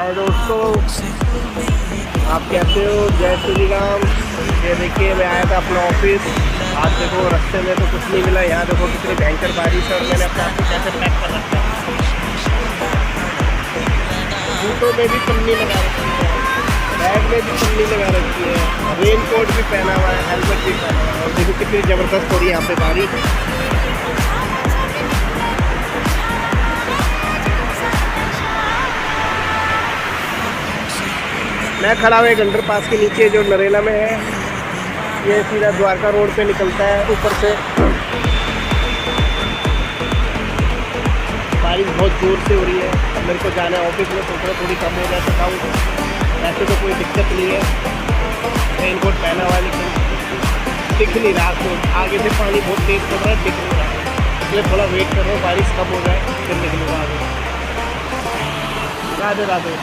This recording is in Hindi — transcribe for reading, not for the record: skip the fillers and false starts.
हाय दोस्तों, आप कैसे हो? जय श्री राम। ये देखिए, मैं आया था अपना ऑफिस। आज देखो रास्ते में तो कुछ नहीं मिला। यहाँ देखो कितनी भयंकर बारिश है और मैंने अपने आप को कैसे पैक कर रखा है। जूतों में भी पन्नी लगा रखी है, बैग में भी पन्नी लगा रखी है, रेन कोट भी पहना हुआ है, हेलमेट भी पहना हुआ है। और देखो कितनी ज़बरदस्त हो रही है यहाँ पे बारिश। मैं खड़ा हुआ एक अंडर पास के नीचे जो नरेला में है। ये सीधा द्वारका रोड पे निकलता है ऊपर से। बारिश बहुत जोर से हो रही है। अब मेरे को जाना है ऑफिस में, सोच रहा थोड़ी कम हो जाए थकाऊ। ऐसे तो कोई दिक्कत नहीं है, रेन कोट पहना हुआ है, लेकिन दिख नहीं रहा तो आगे से पानी बहुत तेज पड़ रहा है, दिख नहीं रहा। इसलिए थोड़ा वेट कर रहा हूँ, बारिश कम हो जाए फिर निकलूँगा आगे। राधे राधे।